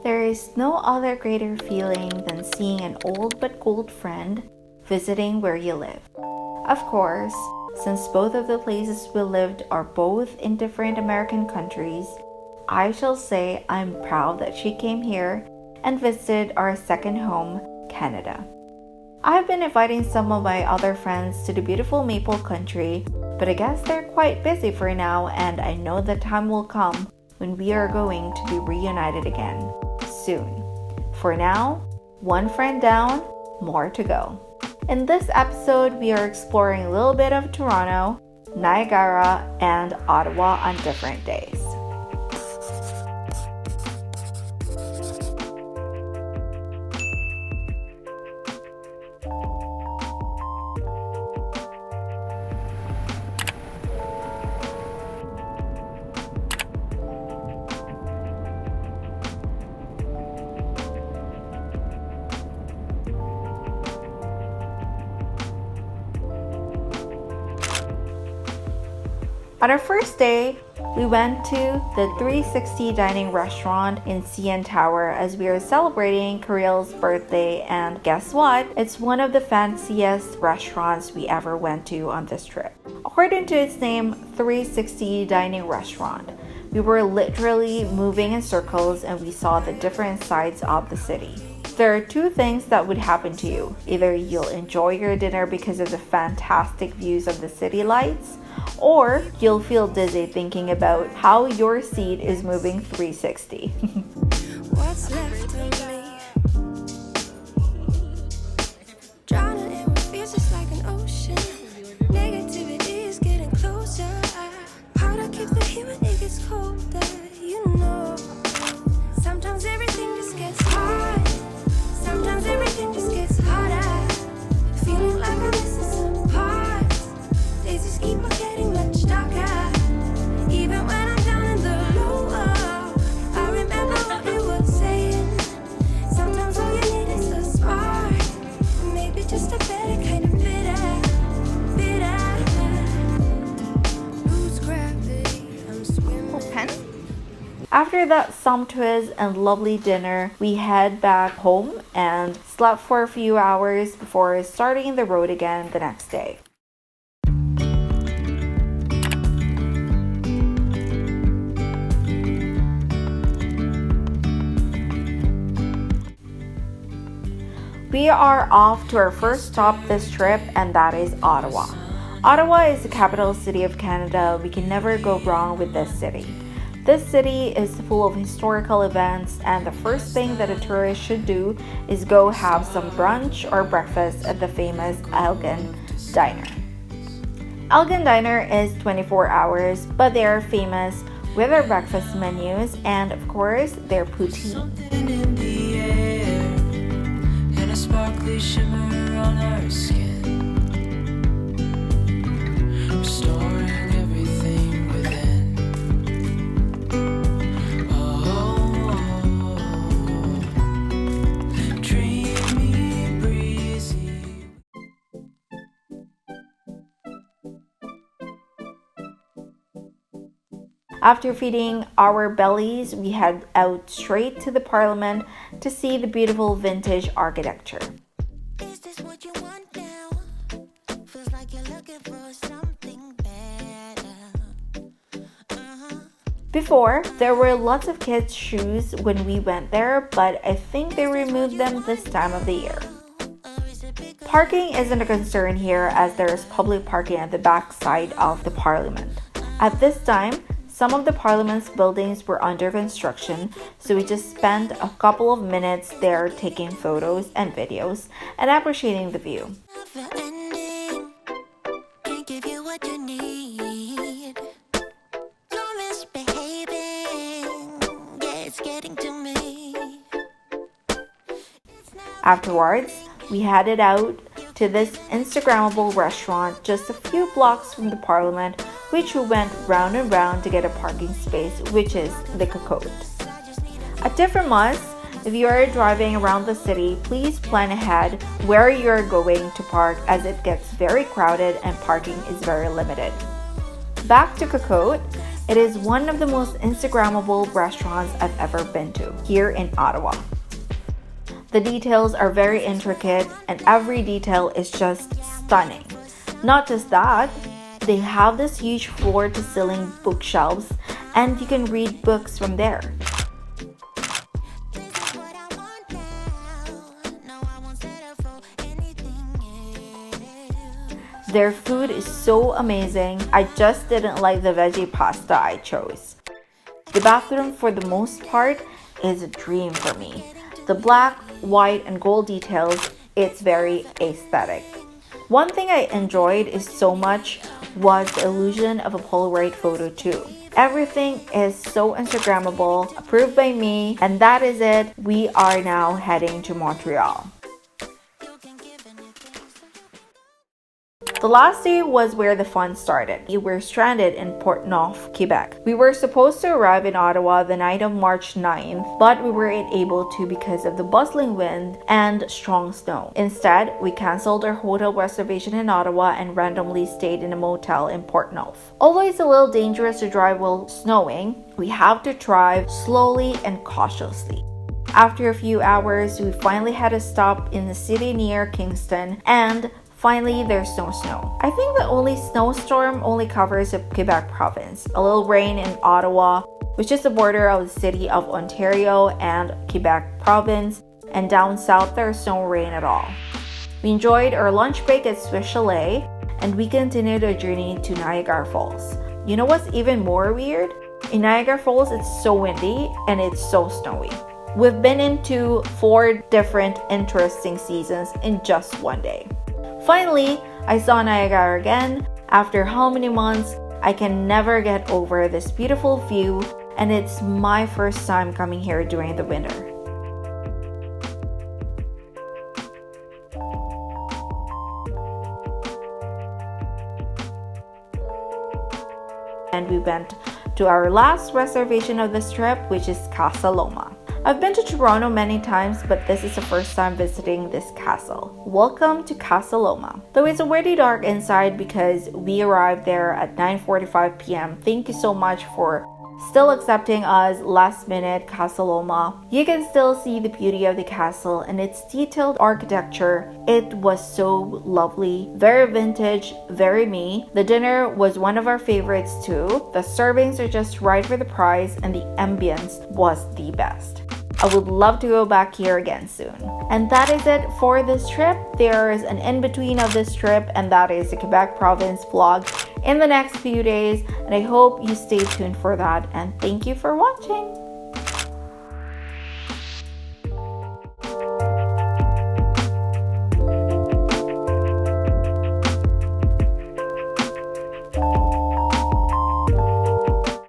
There is no other greater feeling than seeing an old but gold friend visiting where you live. Of course, since both of the places we lived are both in different American countries, I shall say I'm proud that she came here and visited our second home, Canada. I've been inviting some of my other friends to the beautiful Maple Country, but I guess they're quite busy for now, and I know the time will come when we are going to be reunited again, soon. For now, one friend down, more to go. In this episode, we are exploring a little bit of Toronto, Niagara, and Ottawa on different days. On our first day, we went to the 360 dining restaurant in CN Tower as we are celebrating Kirill's birthday, and guess what? It's one of the fanciest restaurants we ever went to on this trip. According to its name, 360 dining restaurant, we were literally moving in circles and we saw the different sides of the city. There are two things that would happen to you. Either you'll enjoy your dinner because of the fantastic views of the city lights, or you'll feel dizzy thinking about how your seat is moving 360. What's left of me? Drowning in what feels just like an ocean. Negativity is getting closer. Hard to keep the heat when it gets colder. You know, sometimes everything just gets hard. Sometimes everything just gets harder. Feeling like I'm missing some parts. Days just keep on getting much darker. Even when I'm down in the low, I remember what we were saying. Sometimes all you need is a spark. Maybe just a better kind of bitter. Lose gravity, I'm swimming. Pen? After that sumptuous and lovely dinner, we head back home and slept for a few hours before starting the road again the next day. We are off to our first stop this trip, and that is Ottawa. Ottawa is the capital city of Canada. We can never go wrong with this city. This city is full of historical events, and the first thing that a tourist should do is go have some brunch or breakfast at the famous Elgin Diner. Elgin Diner is 24 hours, but they are famous with their breakfast menus and, of course, their poutine. Sparkly shimmer on our skin, restoring everything within. Dreamy, breezy. After feeding our bellies, we head out straight to the Parliament to see the beautiful vintage architecture. Is this what you want now? Feels like you're looking for something better. Before, there were lots of kids' shoes when we went there, but I think they removed them this time of the year. Parking isn't a concern here as there is public parking at the back side of the Parliament. At this time, some of the Parliament's buildings were under construction, so we just spent a couple of minutes there taking photos and videos and appreciating the view. Afterwards, we headed out to this Instagrammable restaurant just a few blocks from the Parliament, which we went round and round to get a parking space, which is the Cocotte. A different must, if you are driving around the city, please plan ahead where you are going to park as it gets very crowded and parking is very limited. Back to Cocotte, It is one of the most Instagrammable restaurants I've ever been to here in Ottawa. The details are very intricate and every detail is just stunning. Not just that, they have this huge floor-to-ceiling bookshelves and you can read books from there. Their food is so amazing. I just didn't like the veggie pasta I chose. The bathroom, for the most part, is a dream for me. The black, white, and gold details, it's very aesthetic. One thing I enjoyed is so much was the illusion of a Polaroid photo too. Everything is so Instagrammable, approved by me, and that is it. We are now heading to Montreal. The last day was where the fun started. We were stranded in Portneuf, Quebec. We were supposed to arrive in Ottawa the night of March 9th, but we weren't able to because of the bustling wind and strong snow. Instead, we canceled our hotel reservation in Ottawa and randomly stayed in a motel in Portneuf. Although it's a little dangerous to drive while snowing, we have to drive slowly and cautiously. After a few hours, we finally had a stop in the city near Kingston, and finally, there's no snow. I think the only snowstorm only covers the Quebec province. A little rain in Ottawa, which is the border of the city of Ontario and Quebec province, and down south there's no rain at all. We enjoyed our lunch break at Swiss Chalet, and we continued our journey to Niagara Falls. You know what's even more weird? In Niagara Falls, it's so windy and it's so snowy. We've been into 4 different interesting seasons in just one day. Finally, I saw Niagara again. After how many months, I can never get over this beautiful view, and it's my first time coming here during the winter. And we went to our last reservation of this trip, which is Casa Loma. I've been to Toronto many times, but this is the first time visiting this castle. Welcome to Casa Loma. Though it's already dark inside because we arrived there at 9:45 p.m. Thank you so much for still accepting us last minute, Casa Loma. You can still see the beauty of the castle and its detailed architecture. It was so lovely, very vintage, very me. The dinner was one of our favorites too. The servings are just right for the price and the ambience was the best. I would love to go back here again soon. And that is it for this trip. There is an in-between of this trip, and that is the Quebec province vlog in the next few days. And I hope you stay tuned for that. And thank you for watching.